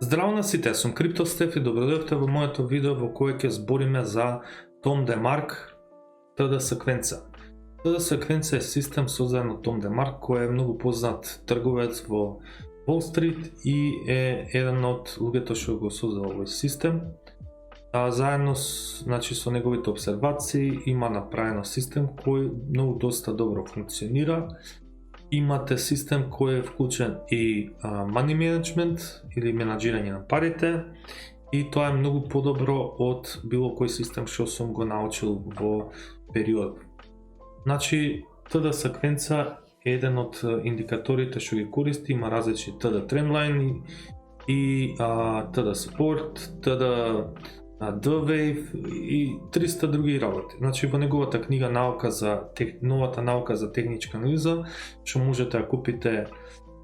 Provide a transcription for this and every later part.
Здраво на сите, сум Криптостеф и добродојавте во моето видео во кое ќе збориме за Том Демарк TD Секвенца. TD Секвенца е систем создаден од Том Демарк, кој е многу познат трговец во Wall Street и е еден од луѓето што го создал овој систем. Заедно со неговите обсервации има направено систем кој многу доста добро функционира. Имате систем кој е вклучен и money management или менаџирање на парите, и тоа е многу подобро од било кој систем што сум го научил во период. Значи, TD Секвенца е еден од индикаторите што ги користи, има различни TD Trendline и TD Support, TD D-Wave и 300 други работи. Значи во неговата книга новата наука за техничка анализа, што можете да купите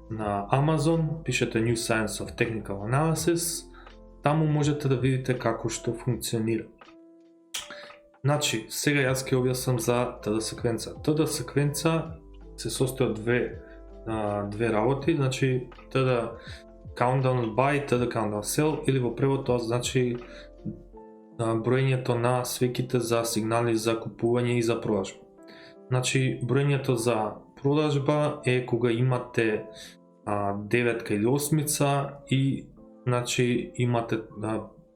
на Amazon, пишете New Science of Technical Analysis, таму можете да видите како што функционира. Значи, сега јас ќе објаснам за TD Секвенца. TD Секвенца се состои од две работи, значи TD Countdown Buy, TD Countdown Sell, или во превод тоа значи броењето на свеките за сигнали за купување и за продажба. Значи, броењето за продажба е кога имате деветка или осмица и значи имате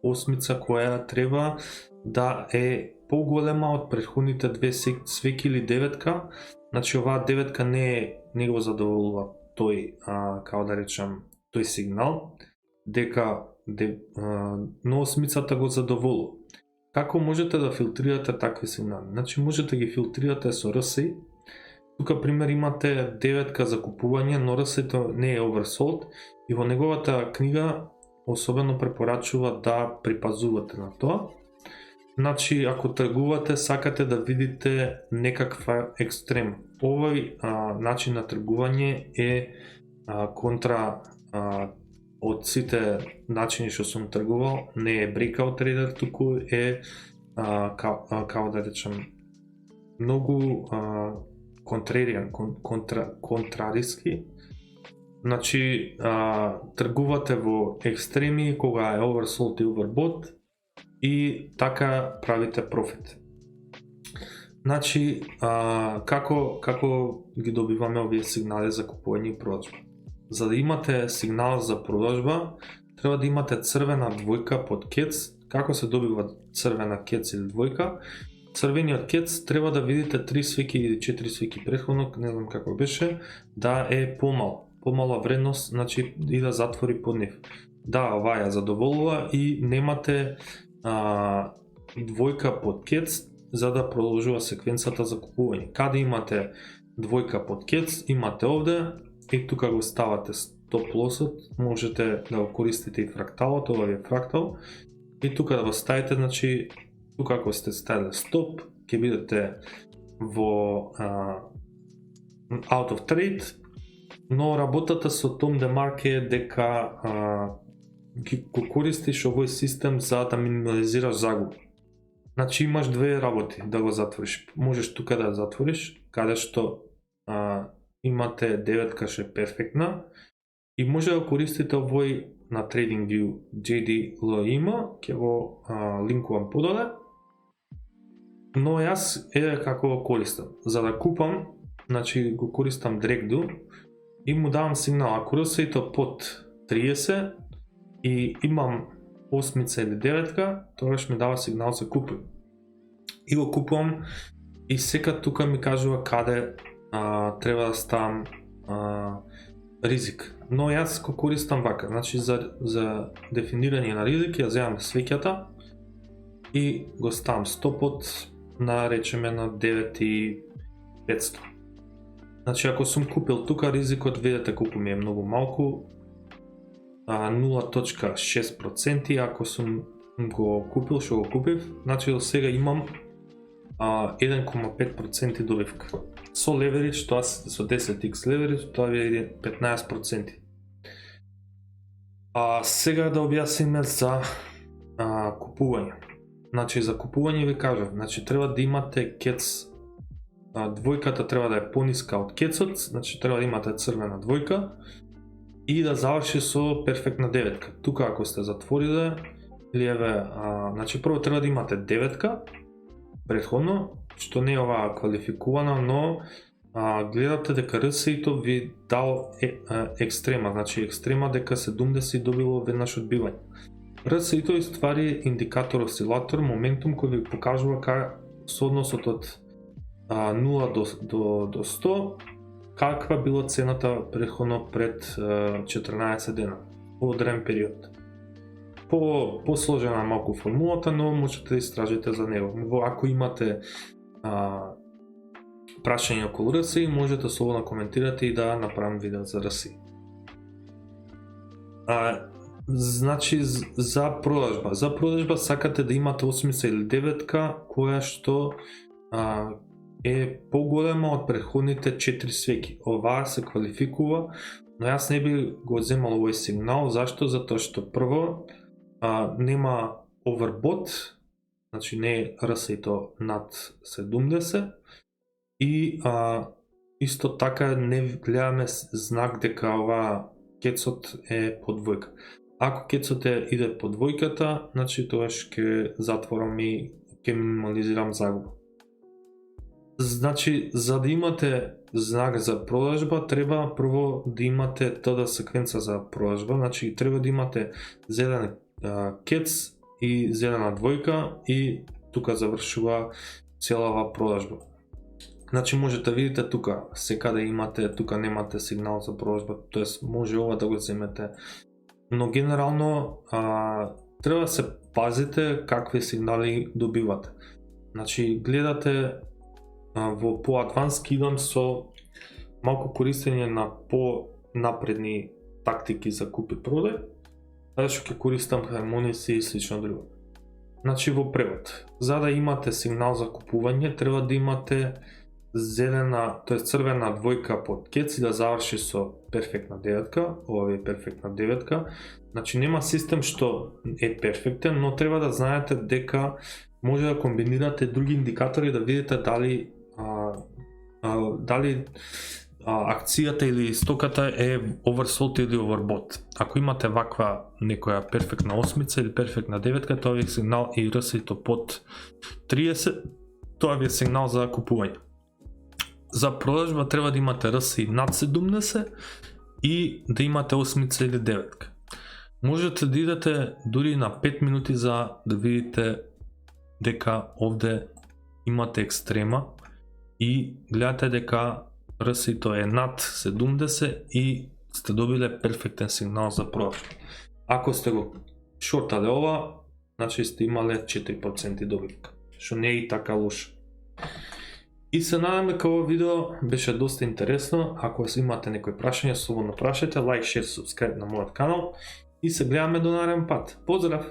осмица која треба да е поголема од претходните две свеки или деветка. Значи оваа деветка не го задоволува тој, како да речам, тој сигнал, дека но осмицата го задоволува. Како можете да филтрирате такви сигнали? Значи можете ги филтрирате со RSI. Тука пример имате деветка за купување, но RSI не е oversold и во неговата книга особено препорачува да припазувате на тоа. Значи ако тргувате, сакате да видите некаква екстрем. Овој начин на тргување е контра од сите начини што сум тргувал, не е breakout trader, туку е како да речем многу контраријан, контрариски. Значи тргувате во екстреми кога е oversold и overbought и така правите профит. Значи како ги добиваме овие сигнали за купување и продажба? За да имате сигнал за продажба, треба да имате црвена двојка под кец. Како се добива црвена кец или двојка? Црвениот кец треба да видите 3 свеки или 4 свеки претходно, не знам како беше, да е помала вредност, значи и да затвори под нив. Да, оваа ја задоволува и немате двојка под кец за да продолжува секвенцата за купување. Каде имате двојка под кец, имате овде, и тука го ставате стоп лосот, можете да го користите и фракталот, ова е фрактал, и тука да го ставите, значи тука ако сте ставили стоп, ќе бидете во out of trade, но работата со Том Демарк е дека го користиш овој систем за да минимализираш загуба. Значи имаш две работи да го затвориш. Можеш тука да затвориш, каде што имате деветка што е перфектна и може да користите овој на TradingView JDLM, ќе го линкувам подоле. Но јас како го користам. За да купам, значи го користам DirectDo и му давам сигнал. Ако RSI под 30 и имам осмица или деветка, тогаш ми дава сигнал за купување. И го купувам и сега тука ми кажува каде треба да ставам ризик. Но јас го користам вака, значи за дефинирање на ризик ја земам свеќата и го ставам стопот на речеме на 9500. Значи ако сум купил тука ризикот, видите колку ми е многу малку, 0.6%, ако сум го купил, што го купив, значи до сега имам 1.5% добивка. Со леверидж, тоа со 10x леверидж, тоа е 15%. Сега да објасниме за купување. Значи за купување ви кажав, значи треба да имате кец, двојката треба да е пониска од кецот, значи треба да имате црвена двојка и да заврши со перфектна деветка. Тука ако сте затвориле, или еве, значи прво треба да имате деветка претходно, што не е оваа квалификувана, но гледате дека РСИ-то ви дал екстрема, значи екстрема дека 70 добило веднаш одбивање. РСИ-то е ствари индикатор осцилатор, моментум кој ви покажува кај соодносот од 0 до 100, каква било цената претходно пред 14 дена, по одреден период. Посложена малку формулата, но можете да истражите за него. Ако имате прашање околу РСИ, можете слободно коментирате и да направам видео за РСИ. Значи за продажба сакате да имате осмица или деветка која што е поголема од претходните 4 свеки. Оваа се квалификува, но јас не би го земал овој сигнал. Зашто? Затоа што прво нема overbought, значи не е РСИ-то над 70 и исто така не гледаме знак дека оваа кецот е по двојка. Ако кецот иде по двојката, значи тогаш ќе затворам и ќе минимализирам загуба. Значи, за да имате знак за продажба, треба прво да имате ТД секвенца за продажба, значи треба да имате зелен кец и зелена двојка и тука завршува целава продажба. Значи можете да видите тука, секаде имате, тука немате сигнал за продажба, тоест може ова да го земете. Но генерално треба да се пазите какви сигнали добивате. Значи гледате во по-адвански идам со малку користење на по-напредни тактики за купи-продај, што ќе користам хармоници и слично друго. Значи во превод, за да имате сигнал за купување, треба да имате зелена, тоест црвена двојка под кец и да заврши со перфектна деветка. Ова е перфектна деветка. Значи нема систем што е перфектен, но треба да знаете дека може да комбинирате други индикатори да видите дали акцијата или стоката е oversold или overbought. Ако имате ваква некоја перфектна осмица или перфектна деветка, тоа ви е сигнал, и РСИ-то под 30, тоа ви е сигнал за купување. За продажба треба да имате РСИ над 70 и да имате осмица или деветка. Можете да идете дури на 5 минути за да видите дека овде имате екстрема и гледате дека РСИ-то е над 70 и сте добиле перфектен сигнал за продажба. Ако сте го шортале ова, значи сте имале 4% добивка, што не е и така лошо. И се надам дека ова видео беше доста интересно. Ако имате некои прашања, слободно прашајте, лайк, шер, субскрайб на мојот канал и се гледаме до нареден пат. Поздрав!